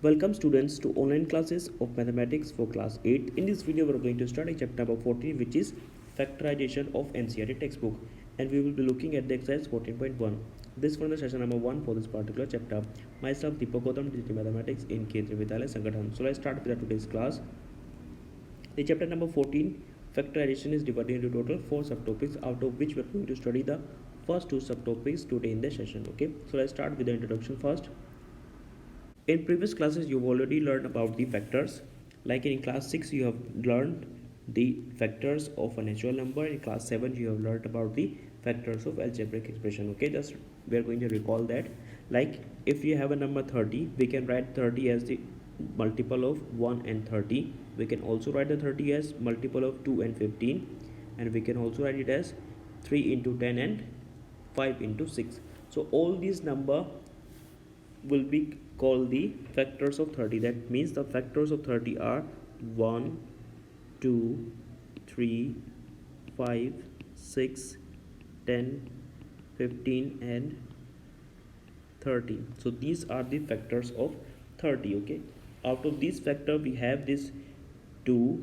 Welcome students to online classes of mathematics for class 8. In this video we are going to study chapter number 14, which is factorization of NCERT textbook, and we will be looking at the exercise 14.1. This from the session number 1 for this particular chapter. Myself Deepak Gautam, DT Mathematics in K3 Vidyalaya Sangathan. So let's start with today's class. The chapter number 14, factorization, is divided into total 4 subtopics, out of which we are going to study the first 2 subtopics today in the session. Okay, so let's start with the introduction first. In previous classes you've already learned about the factors. Like in class 6 you have learned the factors of a natural number. In class 7 you have learned about the factors of algebraic expression. Okay, just we are going to recall that. Like if you have a number 30, we can write 30 as the multiple of 1 and 30. We can also write the 30 as multiple of 2 and 15, and we can also write it as 3 into 10 and 5 into 6. So all these number will be called the factors of 30. That means the factors of 30 are 1, 2, 3, 5, 6, 10, 15 and 30. So these are the factors of 30. Okay, out of these factor we have this 2,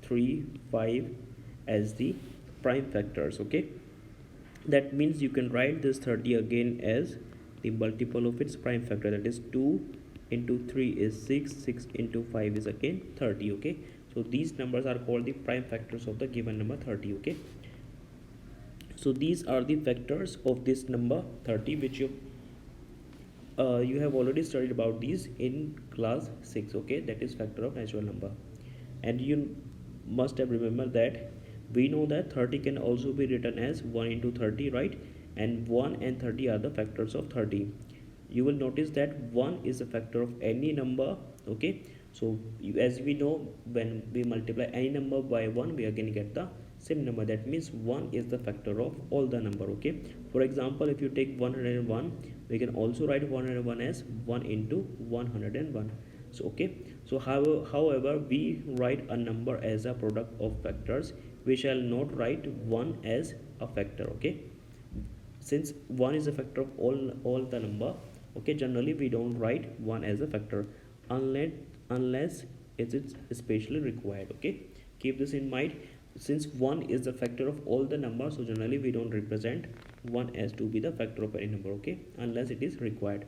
3, 5 as the prime factors. Okay, that means you can write this 30 again as the multiple of its prime factor, that is 2 into 3 is 6, 6 into 5 is again 30. Okay, so these numbers are called the prime factors of the given number 30. Okay, so these are the factors of this number 30, which you have already studied about these in class 6. Okay, that is factor of natural number. And you must have remembered that we know that 30 can also be written as 1 into 30, right? And 1 and 30 are the factors of 30. You will notice that 1 is a factor of any number. Okay, so as we know, when we multiply any number by 1, we are going to get the same number. That means 1 is the factor of all the number. Okay, for example, if you take 101, we can also write 101 as 1 into 101. So okay, so however we write a number as a product of factors, we shall not write 1 as a factor. Okay, since 1 is a factor of all the number. Okay, generally we don't write 1 as a factor unless it is especially required. Okay, keep this in mind. Since 1 is the factor of all the numbers, so generally we don't represent 1 as to be the factor of any number. Okay, unless it is required.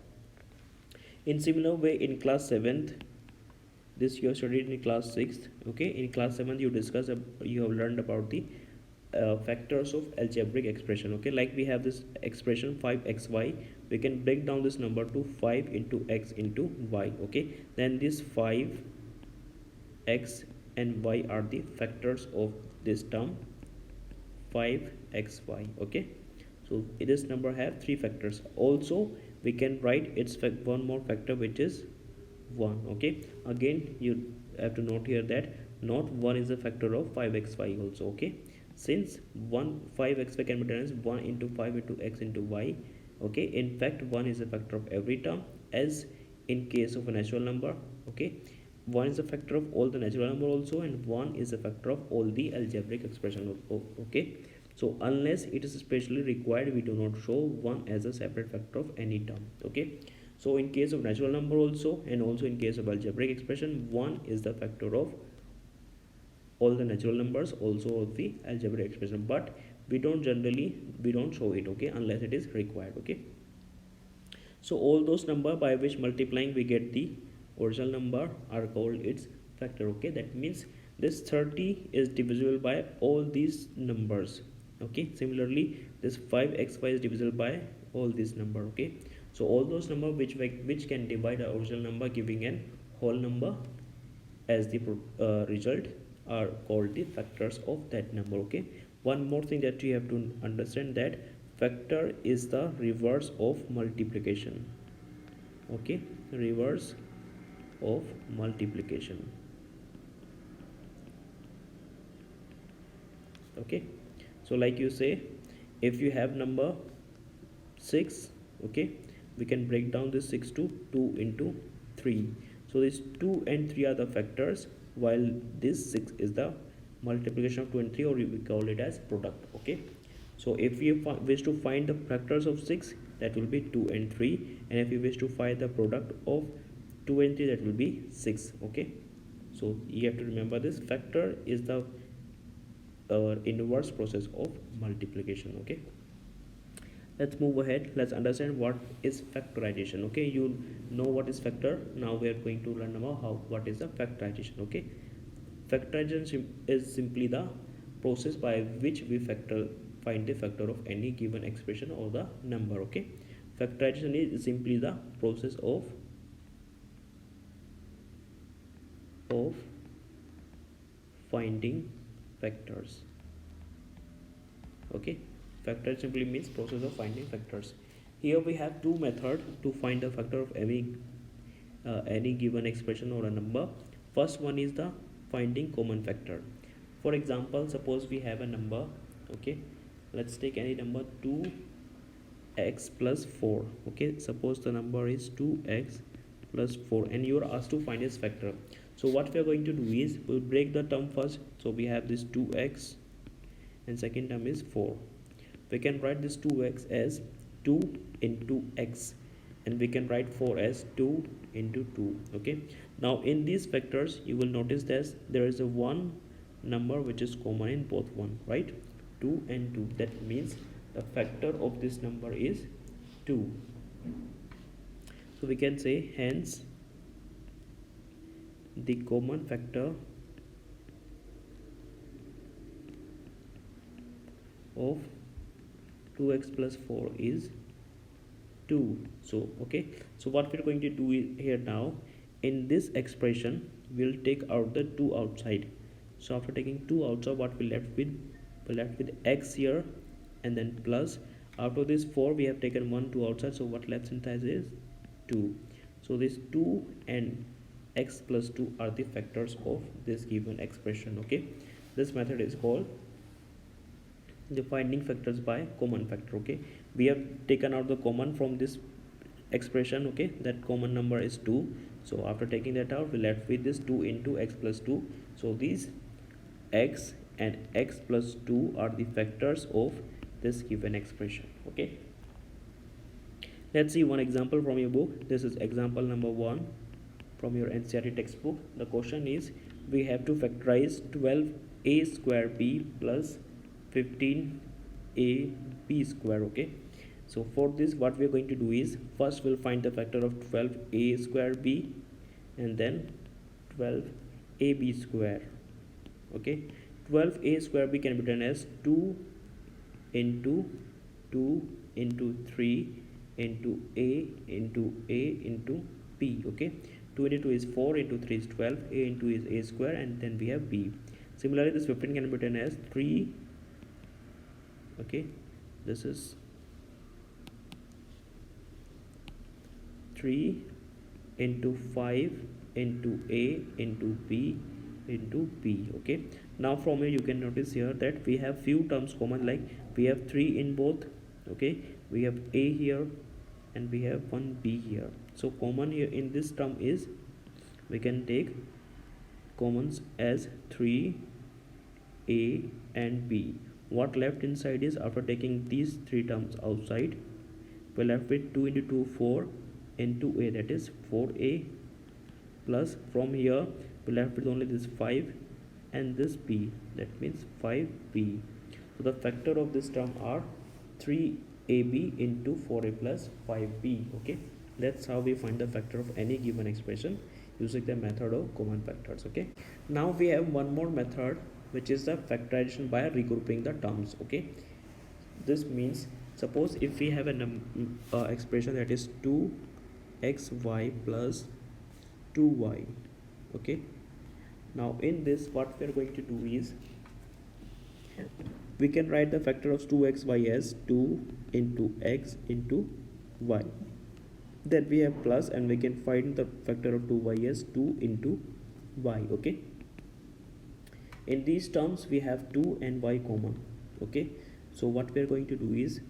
In similar way, in class 7th, this you have studied in class 6th. Okay, in class 7th you have learned about the factors of algebraic expression. Okay, like we have this expression 5xy, we can break down this number to 5 into x into y. Okay, then this 5 x and y are the factors of this term 5xy. Okay, so this number have 3 factors. Also we can write its one more factor, which is 1. Okay, again you have to note here that not 1 is a factor of 5xy also. Okay, since 5xy can be written as 1 into 5 into x into y. Okay, in fact 1 is a factor of every term, as in case of a natural number. Okay, 1 is a factor of all the natural number also, and 1 is a factor of all the algebraic expression. Okay, so unless it is especially required, we do not show 1 as a separate factor of any term. Okay, so in case of natural number also, and also in case of algebraic expression, 1 is the factor of all the natural numbers, also of the algebraic expression, but we don't show it. Okay, unless it is required. Okay, so all those number by which multiplying we get the original number are called its factor. Okay, that means this 30 is divisible by all these numbers. Okay, similarly this 5xy is divisible by all these number. Okay, so all those number which can divide the original number, giving an whole number as the result, are called the factors of that number. Okay, one more thing that you have to understand, that factor is the reverse of multiplication. Okay, reverse of multiplication. Okay, so like you say, if you have number 6, okay, we can break down this 6 to 2 into 3. So these 2 and 3 are the factors, while this 6 is the multiplication of 2 and 3, or we call it as product. Okay, so if you wish to find the factors of 6, that will be 2 and 3, and if you wish to find the product of 2 and 3, that will be 6. Okay, so you have to remember this. Factor is the inverse process of multiplication. Okay, let's move ahead. Let's understand what is factorization. Okay, you know what is factor. Now we are going to learn about how what is the factorization. Okay, factorization is simply the process by which we find the factor of any given expression or the number. Okay, factorization is simply the process of finding factors. Okay, factor simply means process of finding factors. Here we have two methods to find the factor of any given expression or a number. First one is the finding common factor. For example, suppose we have a number. Okay, let's take any number 2x plus 4. Okay, suppose the number is 2x plus 4 and you are asked to find its factor. So what we are going to do is we'll break the term first. So we have this 2x and second term is 4. We can write this 2x as 2 into x and we can write 4 as 2 into 2. Okay, now in these factors you will notice that there is a one number which is common in both one, right? 2 and 2. That means the factor of this number is 2. So we can say hence the common factor of 2x plus 4 is 2. So okay, so what we're going to do here now, in this expression we'll take out the 2 outside. So after taking 2 outside, what we left with x here and then plus. After this 4 we have taken 1 2 outside, so what left inside is 2. So this 2 and x plus 2 are the factors of this given expression. Okay, this method is called the finding factors by common factor. Okay, we have taken out the common from this expression. Okay, that common number is 2. So after taking that out, we left with this 2 into x plus 2. So these x and x plus 2 are the factors of this given expression. Okay, let's see one example from your book. This is example number 1 from your NCERT textbook. The question is, we have to factorize 12a square b plus 15ab square. Okay, so for this what we are going to do is, first we'll find the factor of 12a square b and then 12ab square. Okay, 12a square b can be written as 2 into 2 into 3 into a into b. Okay, 2 into 2 is 4, into 3 is 12, a into is a square, and then we have b. Similarly, this 15 can be written as 3. Okay, this is 3 into 5 into a into b into b. Okay, now from here you can notice here that we have few terms common, like we have 3 in both. Okay, we have a here and we have one b here. So common here in this term is, we can take commons as 3 a and b. What left inside is, after taking these three terms outside, we left with 2 into 2 4 into a, that is 4a, plus from here we left with only this 5 and this b, that means 5b. So the factor of this term are 3ab into 4a plus 5b. Okay, that's how we find the factor of any given expression using the method of common factors. Okay, now we have one more method, which is the factorization by regrouping the terms. Okay, this means, suppose if we have an expression that is 2xy plus 2y. Okay, now in this what we are going to do is, we can write the factor of 2xy as 2 into x into y. Then we have plus, and we can find the factor of 2y as 2 into y. Okay, in these terms we have 2 and y common. Okay, so what we are going to do is,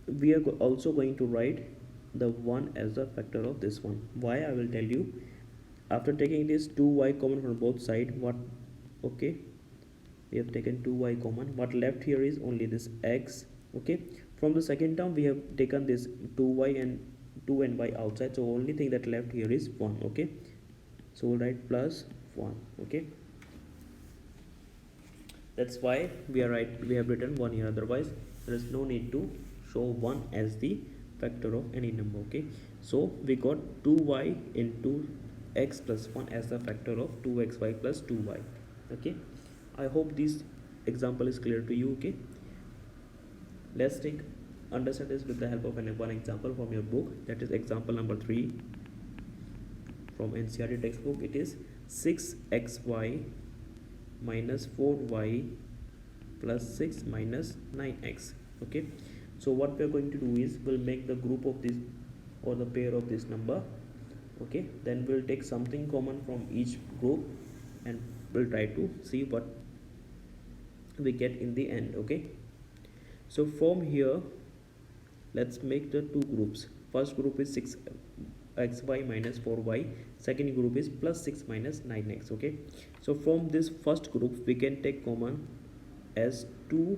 we are also going to write the 1 as the factor of this one. Why, I will tell you. After taking this 2y common from both sides, what, okay, we have taken 2y common, what left here is only this x. Okay, from the second term we have taken this 2y and 2 and y outside, so only thing that left here is 1. Okay, so we'll write plus 1. Okay, that's why we have written 1 here, otherwise there is no need to show 1 as the factor of any number. Okay, so we got 2y into x plus 1 as the factor of 2xy plus 2y. Okay, I hope this example is clear to you. Okay, let's understand this with the help of one example from your book, that is example number 3 from NCERT textbook. It is 6xy minus 4y plus 6 minus 9x. Okay, so what we are going to do is we'll make the group of this or the pair of this number. Okay, then we'll take something common from each group and we'll try to see what we get in the end. Okay, so from here let's make the two groups. First group is 6xy minus 4y, second group is plus 6 minus 9x. Okay, so from this first group we can take common as 2y.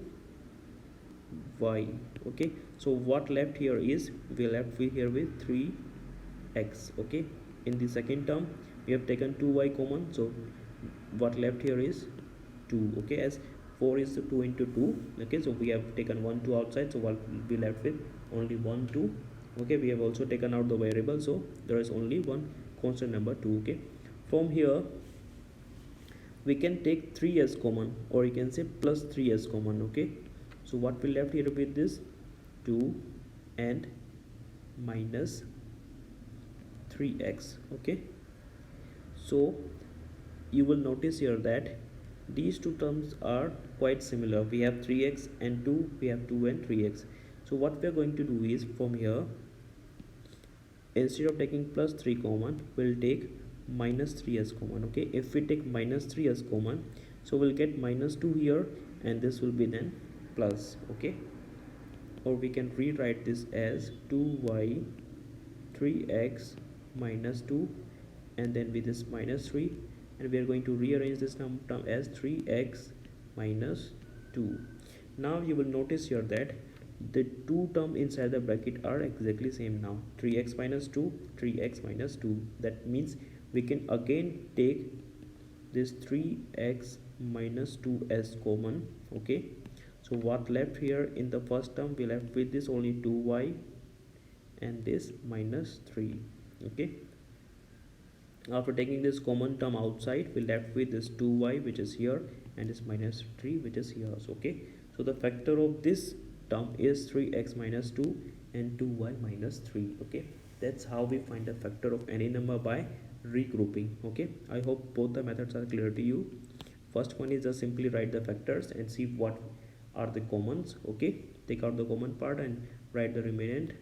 Okay, so what left here is we left here with 3x. Okay, in the second term we have taken 2y common, so what left here is 2. Okay, as 4 is 2 into 2. Okay, so we have taken 1 2 outside, so what we left with only 1 2. Okay, we have also taken out the variable, so there is only one constant number 2. Okay, from here we can take 3 as common, or you can say plus 3 as common. Okay, so what we left here with this 2 and minus 3x. Okay, so you will notice here that these two terms are quite similar. We have 3x and 2, we have 2 and 3x. So what we are going to do is from here, instead of taking plus 3 common, we'll take minus 3 as common. Okay, if we take minus 3 as common, so we'll get minus 2 here and this will be then plus. Okay, or we can rewrite this as 2y 3x minus 2 and then with this minus 3, and we are going to rearrange this term as 3x minus 2. Now you will notice here that the two terms inside the bracket are exactly same now, 3x minus 2, 3x minus 2. That means we can again take this 3x minus 2 as common. Okay, so what left here in the first term, we left with this only 2y and this minus 3. Okay, after taking this common term outside, we left with this 2y which is here and this minus 3 which is here. So, okay, so the factor of this term is 3x minus 2 and 2y minus 3. Okay, that's how we find the factor of any number by regrouping. Okay, I hope both the methods are clear to you. First one is just simply write the factors and see what are the commons. Okay, take out the common part and write the remainder.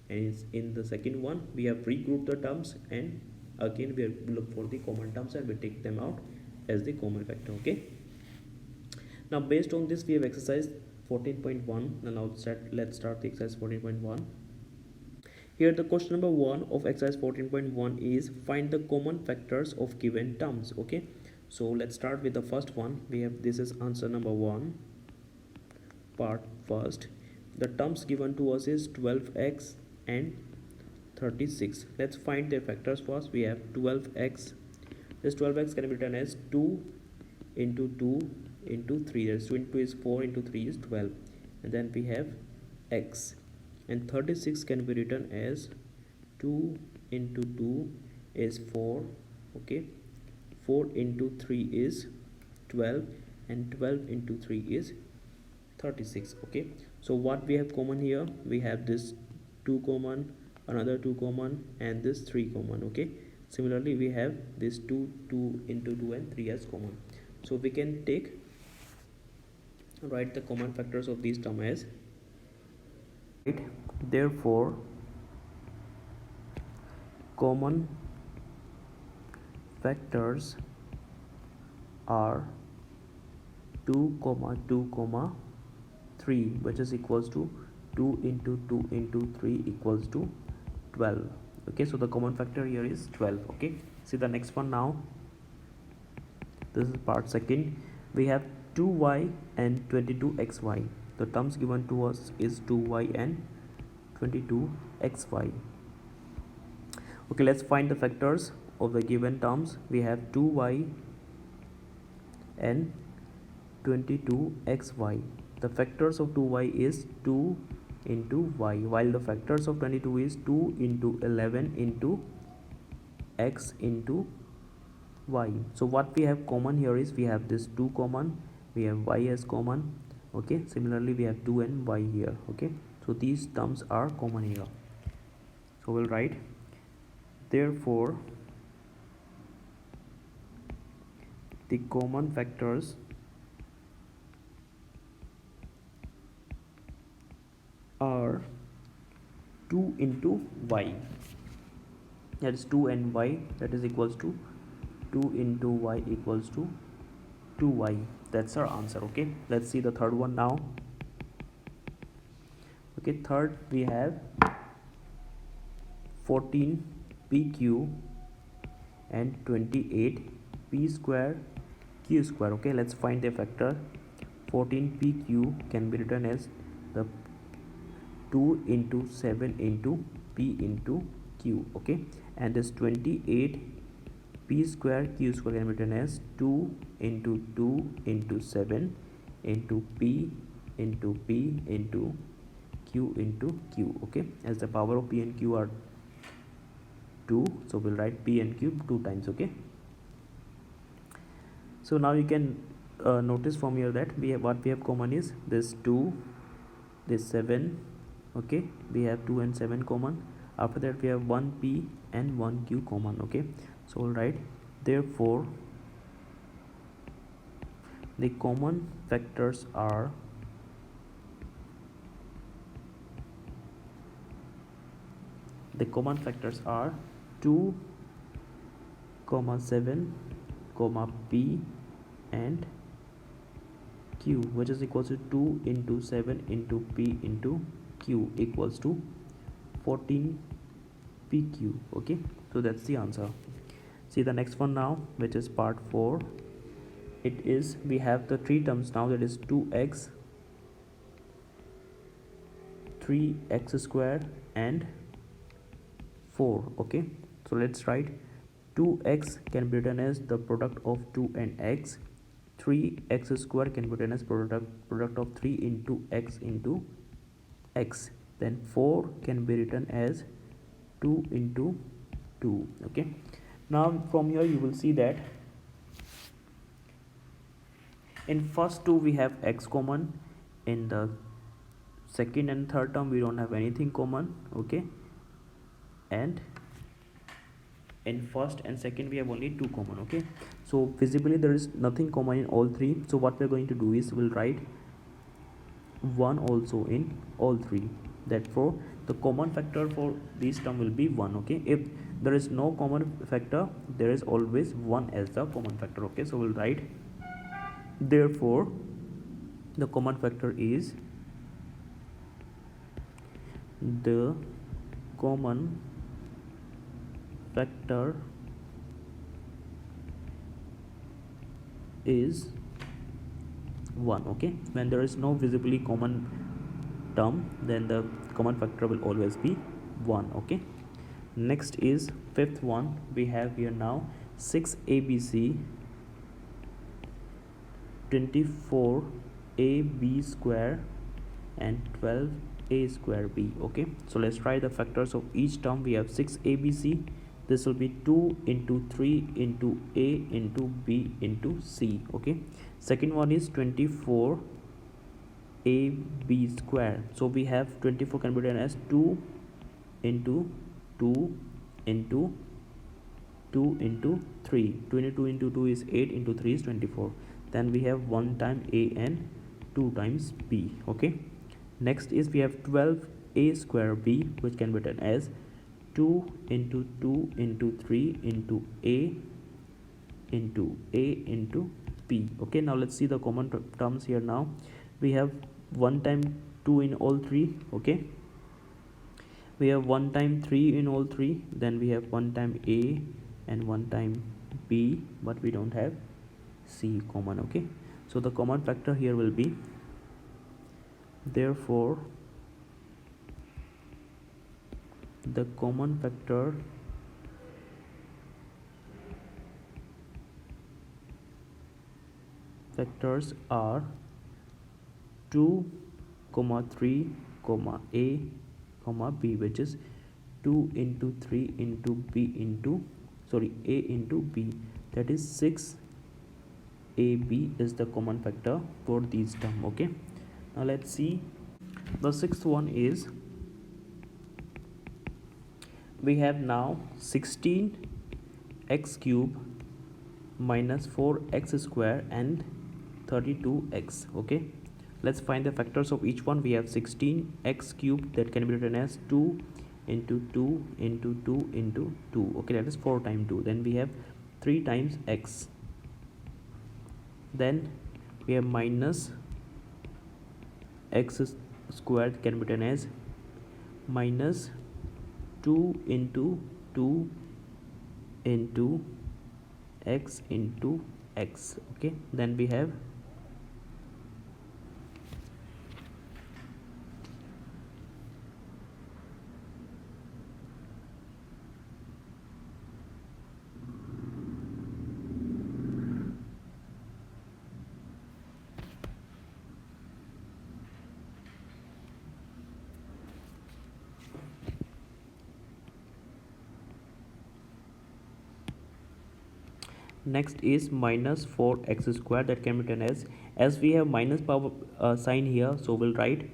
And in the second one we have regrouped the terms, and again we look for the common terms and we take them out as the common factor. Okay, now based on this we have exercise 14.1. Now let's start the exercise 14.1. Here the question number 1 of exercise 14.1 is find the common factors of given terms. Okay, so let's start with the first one. We have, this is answer number 1 part first. The terms given to us is 12x and 36. Let's find their factors first. We have 12x. This 12x can be written as 2 into 2 into 3. That's 2 into 2 is 4 into 3 is 12. And then we have x. And 36 can be written as 2 into 2 is 4. Okay, 4 into 3 is 12 and 12 into 3 is 36. Okay, so what we have common here, we have this 2 common, another 2 common, and this 3 common. Okay, similarly we have this 2 into 2 and 3 as common. So we can write the common factors of these terms as, therefore common factors are 2 comma 2 comma 3, which is equals to 2 into 2 into 3 equals to 12. Okay, so the common factor here is 12. Okay, see the next one now. This is part second. We have 2y and 22xy. The terms given to us is 2y and 22xy. Okay, let's find the factors of the given terms. We have 2y and 22xy. The factors of 2y is 2 into y, while the factors of 22 is 2 into 11 into x into y. So what we have common here is we have this 2 common, we have y as common. Okay, similarly we have 2 and y here. Okay, so these terms are common here. So we'll write, therefore the common factors are 2 into y, that is 2 and y, that is equals to 2 into y equals to 2y. That's our answer. Okay, let's see the third one now. Okay, third we have 14 pq and 28 p square q square. Okay, let's find the factor. 14 pq can be written as the 2 into 7 into p into q. Okay, and this 28 p square q square can be written as 2 into 2 into 7 into p into p into q into q. Okay, as the power of p and q are 2, so we'll write p and q 2 times. Okay, so now you can notice from here that what we have common is this 2, this 7. Okay, we have 2 and 7 common. After that we have 1 p and 1 q common. Okay, so we'll write, therefore the common factors are 2, 7, p and q, which is equals to 2 into 7 into p into q equals to 14 pq. Okay, so that's the answer. See the next one now, which is part 4. It is, we have the three terms now, that is 2x, 3x square and 4. Okay, so let's write 2x can be written as the product of 2 and x. 3x square can be written as product of 3 into x. Then 4 can be written as 2 into 2. Okay, now from here you will see that in first two we have x common, in the second and third term we don't have anything common. Okay, and in first and second we have only 2 common. Okay, so visibly there is nothing common in all three. So what we're going to do is we'll write 1 also in all three. Therefore the common factor for this term will be 1. Okay, if there is no common factor, there is always 1 as the common factor. Okay, so we'll write, therefore the common factor is, the common factor is 1. Okay, when there is no visibly common term, then the common factor will always be 1. Okay, next is fifth one. We have here now 6abc, 24ab square and 12a square b. Okay, so let's try the factors of each term. We have 6abc, this will be 2 into 3 into a into b into c. Okay, second one is 24ab square, so we have 24 can be written as 2 into 2 into 2 into 3. 2 into 2 into 2 is 8 into 3 is 24. Then we have 1 time a and 2 times b. Okay, next is we have 12a square b, which can be written as 2 into 2 into 3 into a into p. Okay, now let's see the common terms here. Now we have 1 time 2 in all three. Okay, we have 1 time 3 in all three. Then we have 1 time a and 1 time b, but we don't have c common. Okay, so the common factor here will be, therefore the common factor factors are 2 comma 3 comma a comma b, which is 2 into 3 into b into a into b, that is 6 ab is the common factor for these term. Okay, now let's see the sixth one. Is we have now 16x cube minus 4x square and 32x. Okay, let's find the factors of each one. We have 16x cube, that can be written as 2 into 2 into 2 into 2. Okay, that is 4 times 2. Then we have 3 times x. Then we have minus x squared, can be written as minus 2 into 2 into x into x. Okay, then we have next is minus 4x square, that can be written as we have minus power sign here, so we'll write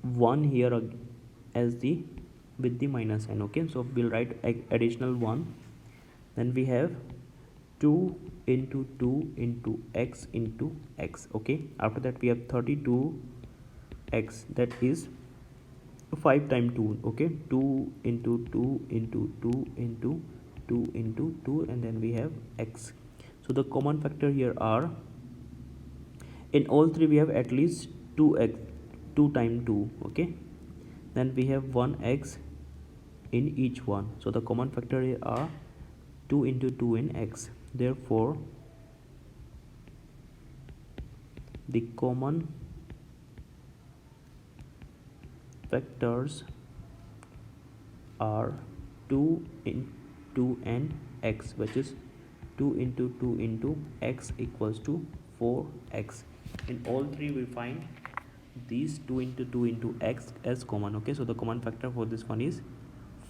1 here as the with the minus sign. Okay, so we'll write additional 1. Then we have 2 into 2 into x into x. Okay, after that we have 32x, that is 5 times 2. Okay, 2 into 2 into 2 into 2 into 2, and then we have x. So the common factor here are, in all three we have at least 2x, 2 times 2. Okay, then we have 1x in each one, so the common factor here are 2 into 2 in x. Therefore the common factors are 2 into n x, which is 2 into 2 into x equals to 4x. In all three we find these 2 into 2 into x as common. Okay, so the common factor for this one is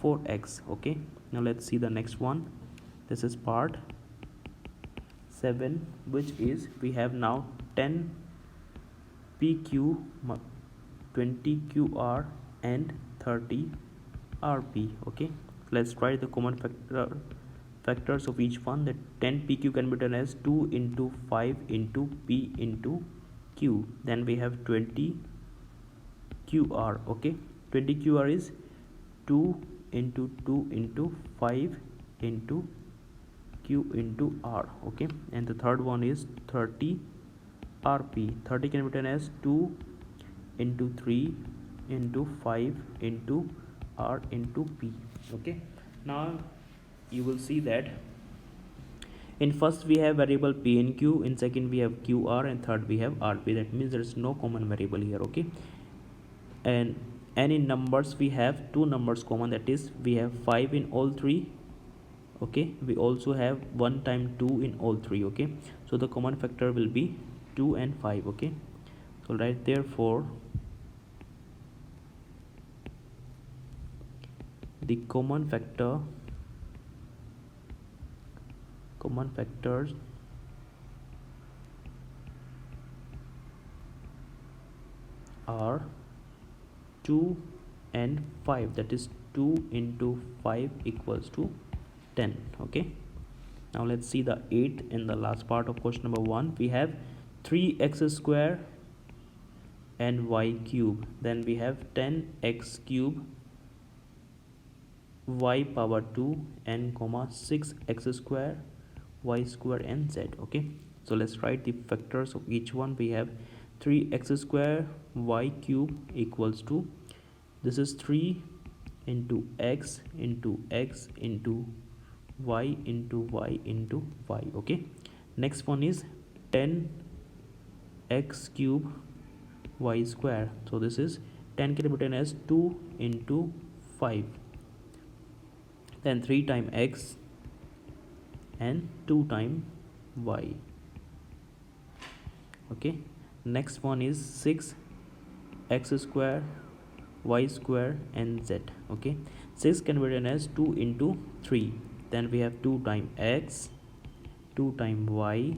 4x. Okay, now let's see the next one. This is part 7, which is we have now 10 pq, 20 qr and 30 rp. Okay, let's try the common factors of each one. That 10 pq can be written as 2 into 5 into p into q. Then we have 20 qr. Okay, 20 qr is 2 into 2 into 5 into q into r. Okay, and the third one is 30 rp. 30 can be written as 2 into 3 into 5 into r into p. Okay, now you will see that in first we have variable p and q, in second we have qr, and third we have rp. That means there is no common variable here. Okay, and in numbers we have two numbers common, that is we have 5 in all three. Okay, we also have 1 times 2 in all three. Okay, so the common factor will be 2 and 5. Okay, so right, therefore the common factors are 2 and 5, that is 2 into 5 equals to 10. Okay, now let's see the 8th and the last part of question number 1. We have 3x square and y cube. Then we have 10x cube y power 2 and comma 6x square y square and z. Okay, so let's write the factors of each one. We have 3x square y cube equals to, this is 3 into x into x into y into y into y. Okay, next one is 10x cube y square, so this is 10 can be written as 2 into 5, then 3 times x and 2 times y. okay. Next one is 6 x square y square and z, okay. 6 can be written as 2 into 3, then we have 2 times x, 2 times y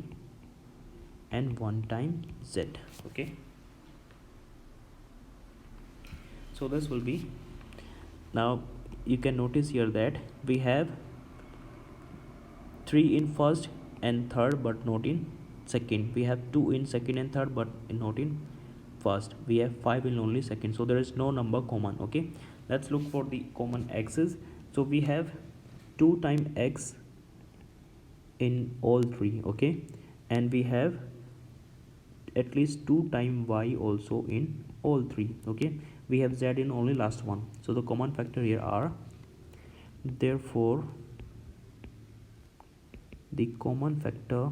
and 1 time z, okay. So this will be, now you can notice here that we have 3 in first and third but not in second, we have 2 in second and third but not in first, we have 5 in only second, so there is no number common, okay. Let's look for the common x's. So we have 2 times x in all three, okay, and we have at least 2 times y also in all three, okay. We have z in only last one, so the common factor here are, therefore the common factor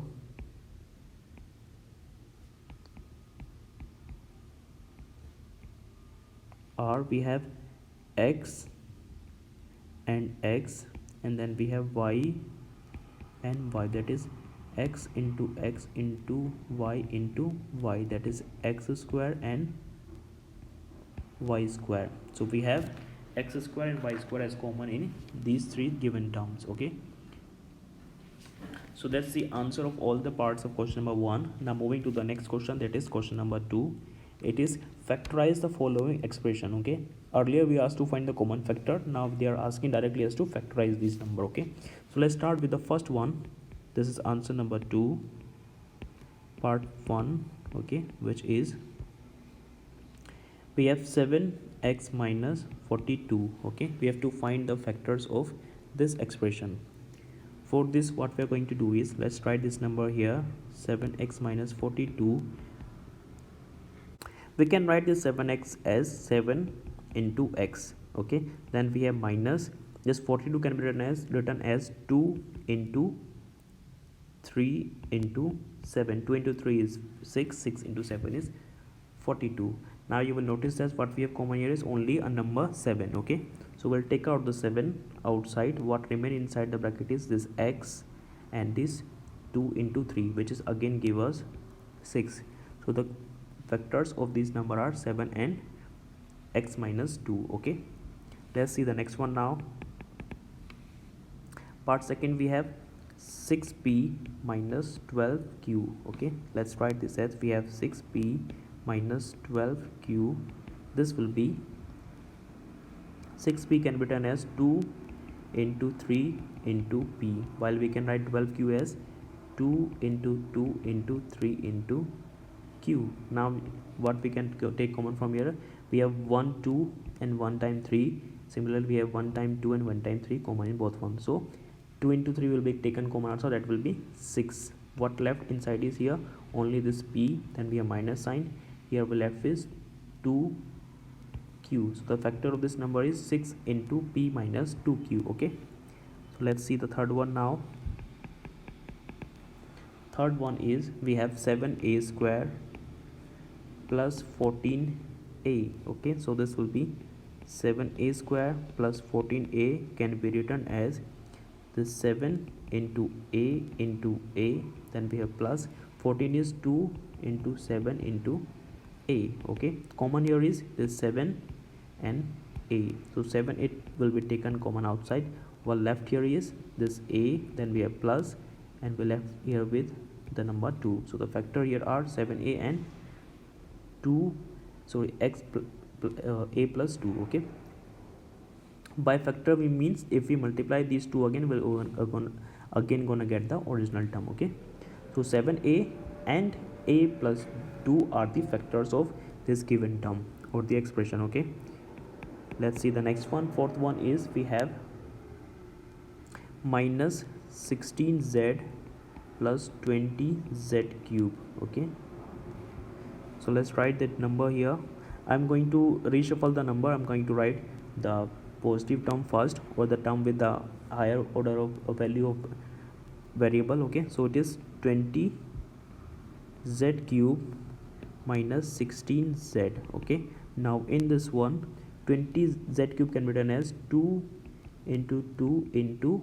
are, we have x and x, and then we have y and y, that is x into x into y, that is x square and y square. So we have x square and y square as common in these three given terms, okay. So that's the answer of all the parts of question number 1. Now moving to the next question, that is question number 2. It is factorize the following expression, okay. Earlier we asked to find the common factor, now they are asking directly as to factorize this number, okay. So let's start with the first one. This is answer number 2, part 1, okay, which is, we have 7x minus 42, okay. We have to find the factors of this expression. For this, what we are going to do is, let's write this number here, 7x minus 42. We can write this 7x as 7 into x, okay. Then we have minus, this 42 can be written as 2 into 3 into 7. 2 into 3 is 6, 6 into 7 is 42. Now you will notice that what we have common here is only a number 7, okay. So we'll take out the 7 outside. What remain inside the bracket is this x and this 2 into 3, which is again give us 6. So the factors of this number are 7 and x minus 2, okay. Let's see the next one now. Part second, we have 6p minus 12q, okay. Let's write this as, we have 6p minus 12q. This will be, 6p can be written as 2 into 3 into p, while we can write 12q as 2 into 2 into 3 into q. Now what we can take common from here, we have 1 2 and 1 time 3. Similarly we have 1 time 2 and 1 time 3 common in both ones, so 2 into 3 will be taken common also, that will be 6. What left inside is here only this p, then we have minus sign, here we left is 2q. So the factor of this number is 6 into p minus 2q, okay. So let's see the third one now. Third one is, we have 7a square plus 14a, okay. So this will be 7a square plus 14a can be written as this 7 into a, then we have plus 14 is 2 into 7 into a, okay. Common here is this 7 and a, so 7 it will be taken common outside, while left here is this a, then we have plus, and we left here with the number 2. So the factor here are 7a and 2, sorry, a plus 2, okay. By factor we means if we multiply these two again, we'll again gonna get the original term, okay. So 7a and a plus 2 are the factors of this given term or the expression, okay. Let's see the next one. Fourth one is, we have minus 16z plus 20z cube, okay. So let's write that number here. I'm going to reshuffle the number. I'm going to write the positive term first, or the term with the higher order of value of variable, okay. So it is 20z cube minus 16z, okay. Now in this one, 20z cube can be written as 2 into 2 into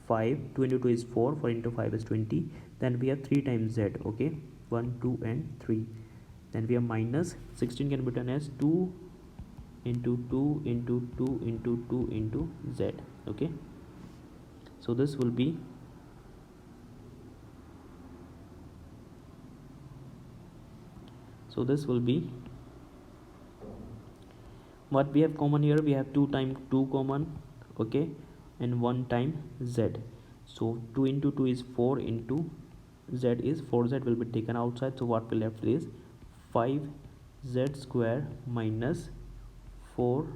5. 2 into 2 is 4, 4 into 5 is 20, then we have 3 times z, okay. 1 2 and 3. Then we have minus 16 can be written as 2 into 2 into 2 into 2 into z. Okay, so this will be what we have common here. We have 2 times 2 common, okay, and 1 time z. So 2 into 2 is 4 into z is 4z will be taken outside. So what we left is 5z square minus 4,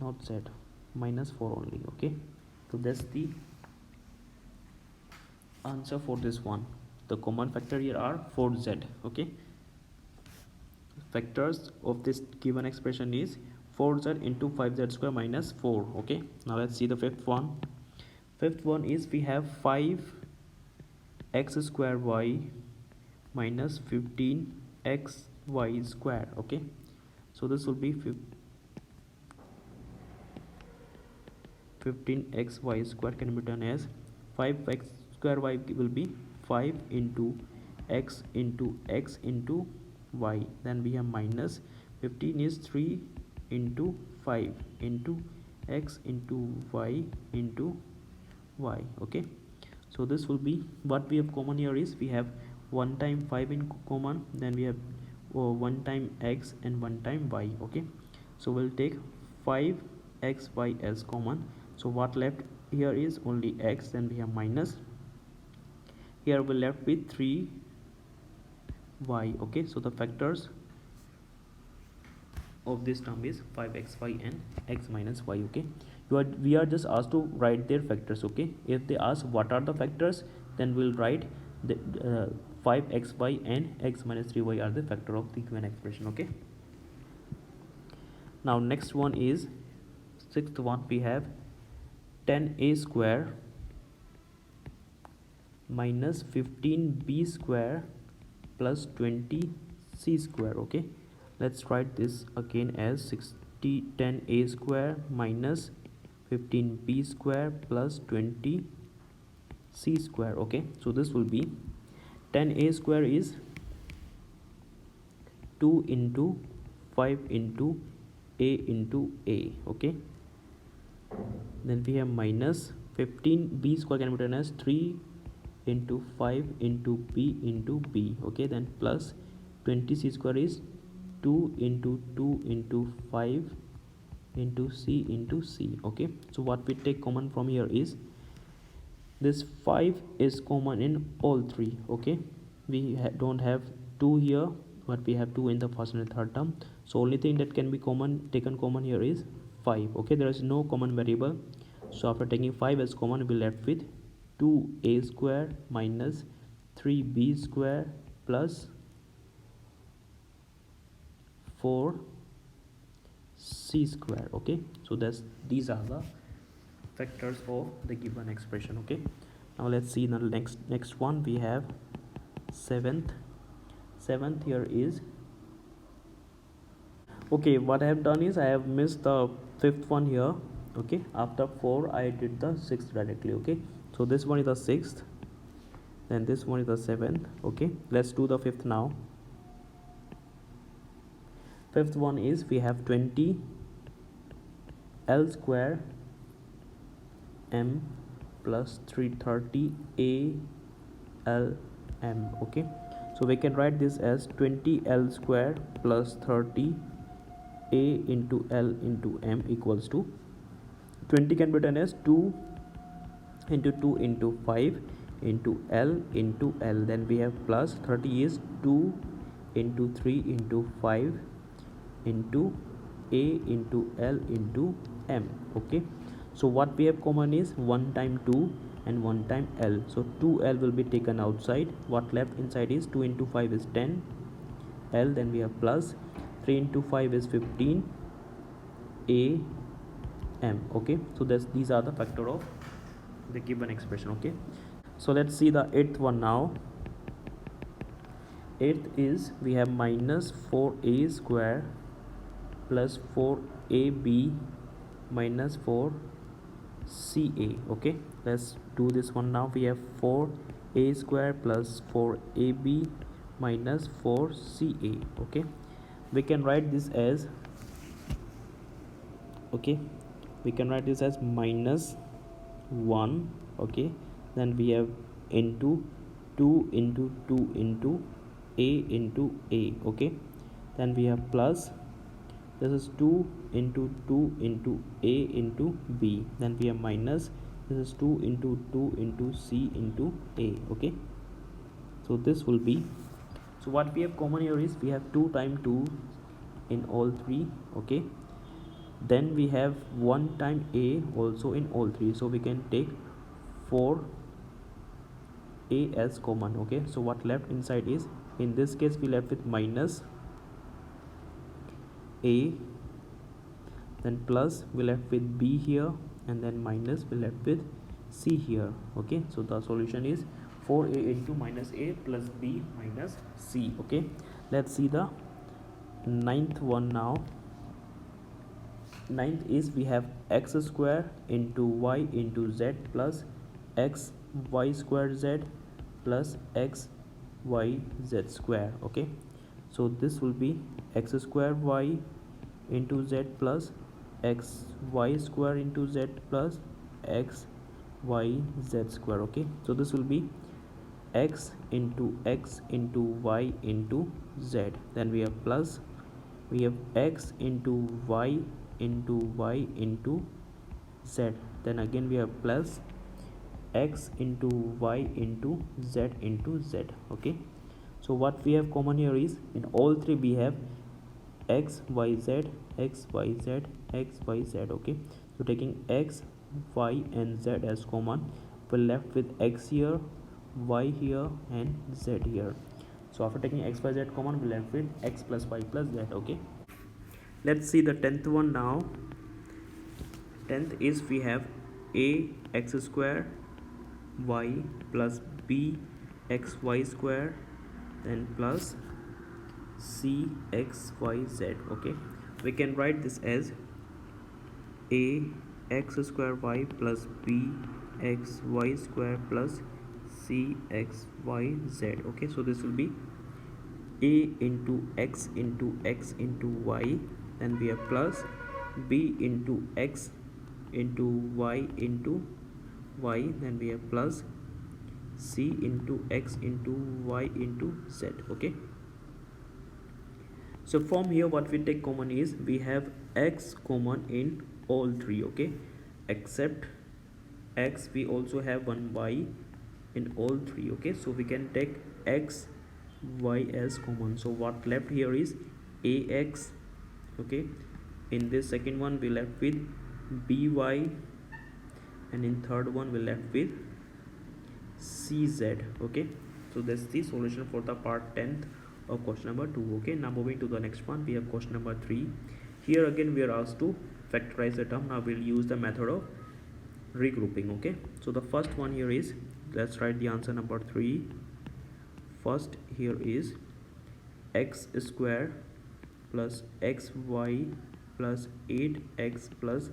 not z, minus 4 only. Okay, so that's the answer for this one. The common factor here are 4z. Okay, factors of this given expression is 4z into 5z square minus 4. Okay, now let's see the fifth one. Fifth one is we have 5x square y minus 15xy square. Okay, so this will be 15xy square can be written as 5x square y will be 5 into x into x into y. Then we have minus 15 is 3 into 5 into x into y into y. Okay, so this will be what we have common here is we have 1 time 5 in common, then we have 1 time x and 1 time y. Okay, so we'll take 5xy as common. So what left here is only x, then we have minus, here we left with 3y. Okay, so the factors of this term is 5xy and x minus y. Okay, we are just asked to write their factors. Okay, if they ask what are the factors, then we'll write the 5xy and x minus 3y are the factor of the given expression. Okay, now next one is sixth one. We have 10a square minus 15b square plus 20c square. Okay, let's write this again as 10a square minus 15b square plus 20c square. Okay, so this will be 10a square is 2 into 5 into a into a. Okay, then we have minus 15b square can be written as 3 into 5 into b into b. Okay, then plus 20c square is 2 into 2 into 5 into c into c. Okay, so what we take common from here is this 5 is common in all three. Okay, we don't have 2 here, but we have 2 in the first and the third term. So only thing that can be taken common here is 5. Okay, there is no common variable, so after taking 5 as common, we left with 2a square minus 3b square plus 4c square. Okay, so these are the factors of the given expression. Okay, now let's see the next one. We have seventh here is, okay, what I have done is I have missed the fifth one here. Okay, after 4 I did the sixth directly. Okay, so this one is the sixth, then this one is the seventh. Okay, let's do the fifth now. Fifth one is we have 20 L square m plus 330 a l m. Okay, so we can write this as 20 L square plus 30 a into l into m equals to 20 can be written as 2 into 2 into 5 into l into l. Then we have plus 30 is 2 into 3 into 5 into a into l into m. Okay, so what we have common is 1 time 2 and 1 time l. So 2l will be taken outside. What left inside is 2 into 5 is 10 l. Then we have plus 3 into 5 is 15 a m. Okay, so these are the factor of the given expression. Okay, so let's see the eighth one now. Eighth is we have minus 4a square plus 4ab minus 4c CA. Okay, let's do this one now. We have 4a square plus 4ab minus 4ca. Okay, we can write this as, okay, we can write this as minus 1. Okay, then we have into 2 into 2 into a into a. Okay, then we have plus, this is 2 into 2 into a into b, then we have minus, this is 2 into 2 into c into a. Okay, so this will be, so what we have common here is we have 2 times 2 in all three. Okay, then we have 1 time a also in all three, so we can take 4a as common. Okay, so what left inside is, in this case we left with minus a, then plus we left with b here, and then minus we left with c here. Okay, so the solution is 4a into minus a plus b minus c. Okay, let's see the ninth one now. Ninth is we have x square into y into z plus x y square z plus x y z square. Okay, so this will be x square y into z plus x y square into z plus x y z square. Okay, so this will be x into y into z, then we have plus, we have x into y into y into z, then again we have plus x into y into z into z. Okay, so what we have common here is, in all three we have x y z x y z x y z. Okay, so taking x y and z as common, we're left with x here, y here and z here. So after taking x y z common, we're left with x plus y plus z. Okay, let's see the 10th one now. 10th is we have a x square y plus b x y square, then plus c x y z. Okay, we can write this as a x square y plus b x y square plus c x y z. Okay, so this will be a into x into x into y, then we have plus b into x into y into y, then we have plus c into x into y into z. Okay, so from here what we take common is, we have x common in all three. Okay, except x we also have one y in all three. Okay, so we can take x y as common, so what left here is ax. Okay, in this second one we left with by, and in third one we left with cz. Okay, so that's the solution for the part 10th of question number 2. Okay, now moving to the next one, we have question number 3. Here again we are asked to factorize the term. Now we'll use the method of regrouping. Okay, so the first one here is, let's write the answer number 3. First here is x square plus xy plus 8x plus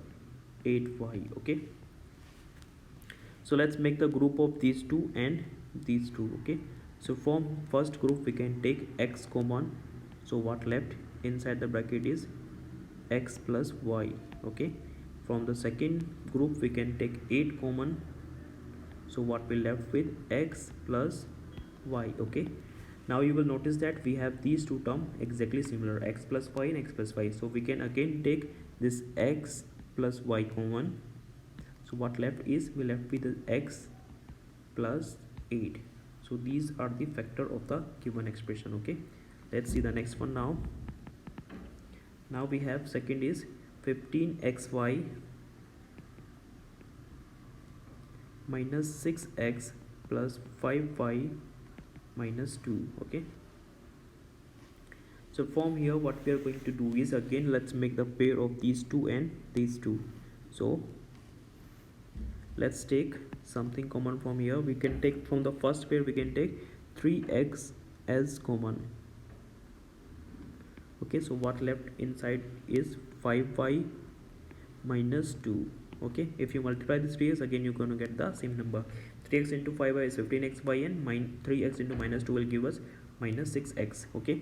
8y. Okay, so let's make the group of these two and these two. Okay, so from first group we can take x common, so what left inside the bracket is x plus y. Okay, from the second group we can take 8 common, so what we left with x plus y. Okay, now you will notice that we have these two terms exactly similar, x plus y and x plus y, so we can again take this x plus y common, so what left is, we left with x plus 8. So these are the factor of the given expression. Okay, let's see the next one now. Now we have second is 15xy minus 6x plus 5y minus 2. Okay, so from here what we are going to do is, again let's make the pair of these two and these two. So let's take something common from here. We can take from the first pair, we can take 3x as common. Okay, so what left inside is 5y minus 2. okay. If you multiply this 3x, again you're going to get the same number. 3x into 5y is 15x and 3x into minus 2 will give us minus 6x, okay.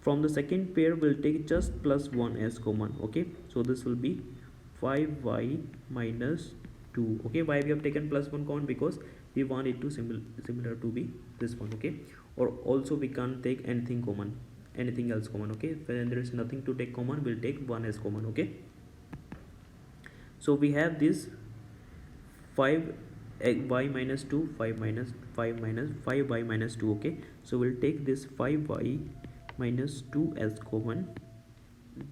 From the second pair we'll take just plus 1 as common, okay. So this will be 5y minus 2, okay. Why we have taken plus 1 common? Because we want it to similar to be this one, okay. Or also we can't take anything common, anything else common, okay. When there is nothing to take common, we'll take 1 as common, okay. So we have this 5 y minus 2, 5 minus 5y minus 2, okay. So we'll take this 5y minus 2 as common,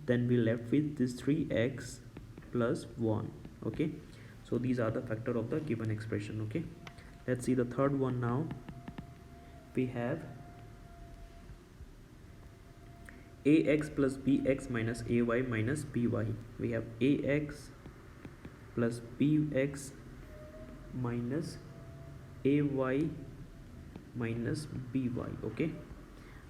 then we left with this 3x plus 1, okay. So these are the factor of the given expression, okay. Let's see the third one now. We have ax plus bx minus ay minus by. We have ax plus bx minus ay minus by, okay.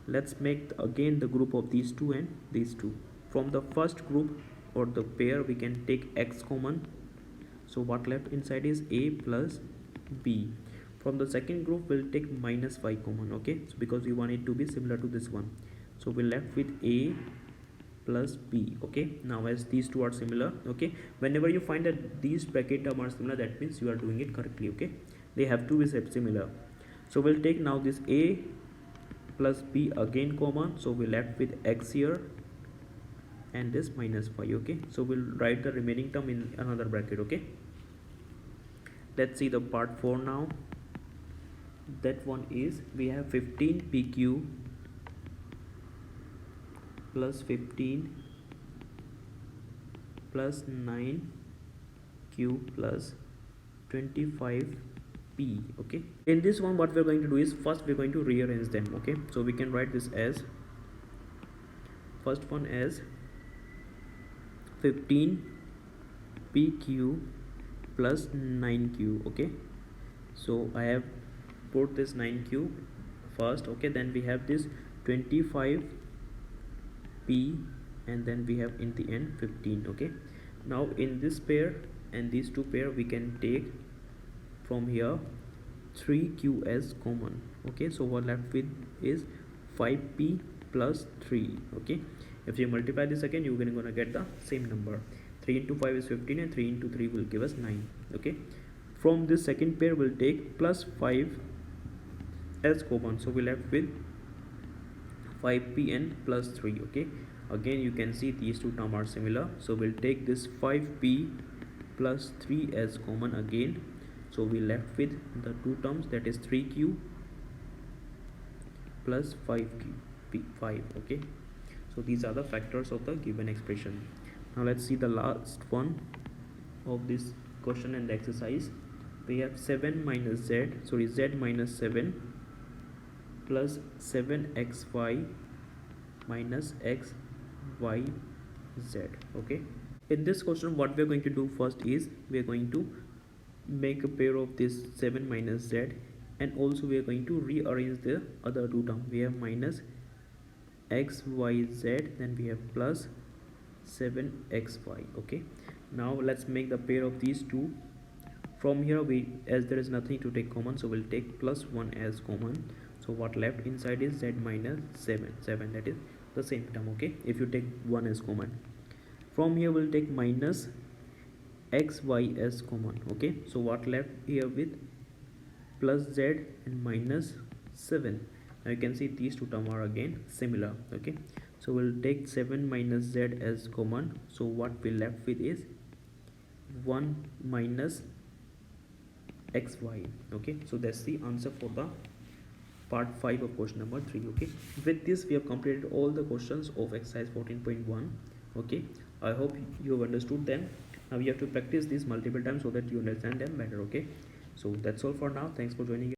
Let's make again the group of these two and these two. From the first group or the pair we can take x common, so what left inside is a plus b. From the second group we'll take minus y common, okay. So because we want it to be similar to this one, so we're left with a plus b, okay. Now as these two are similar, okay, whenever you find that these bracket terms are similar, that means you are doing it correctly, okay. They have to be similar. So we'll take now this a plus b again common, so we're left with x here and this minus y, okay. So we'll write the remaining term in another bracket, okay. Let's see the part 4 now. That one is we have 15pq plus 15 plus 9q plus 25p, okay. In this one what we're going to do is first we're going to rearrange them, okay. So we can write this as first one as 15pq plus 9q, okay. So I have put this 9q first, okay. Then we have this 25p and then we have in the end 15, okay. Now in this pair and these two pair we can take from here 3q as common, okay. So what left with is 5p plus 3, okay. If you multiply this again, you're gonna get the same number. 3 into 5 is 15 and 3 into 3 will give us 9, okay. From this second pair we'll take plus 5 as common, so we left with 5p and plus 3, okay. Again you can see these two terms are similar, so we'll take this 5p plus 3 as common again, so we left with the two terms, that is 3q plus 5, okay. So these are the factors of the given expression. Now let's see the last one of this question and exercise. We have 7 minus z, sorry, z minus 7 plus 7xy minus xyz, okay. In this question what we are going to do first is we are going to make a pair of this 7 minus z, and also we are going to rearrange the other two terms. We have minus xyz, then we have plus 7xy, okay. Now let's make the pair of these two. From here we, as there is nothing to take common, so we'll take plus 1 as common, so what left inside is z minus 7, that is the same term, okay, if you take 1 as common. From here we'll take minus xy as common, okay. So what left here with plus z and minus 7. Now you can see these two terms are again similar, okay. So we'll take 7 minus z as common, so what we left with is 1 minus xy, okay. So that's the answer for the part 5 of question number 3, okay. With this we have completed all the questions of exercise 14.1, okay. I hope you have understood them. Now you have to practice this multiple times so that you understand them better, okay. So that's all for now. Thanks for joining.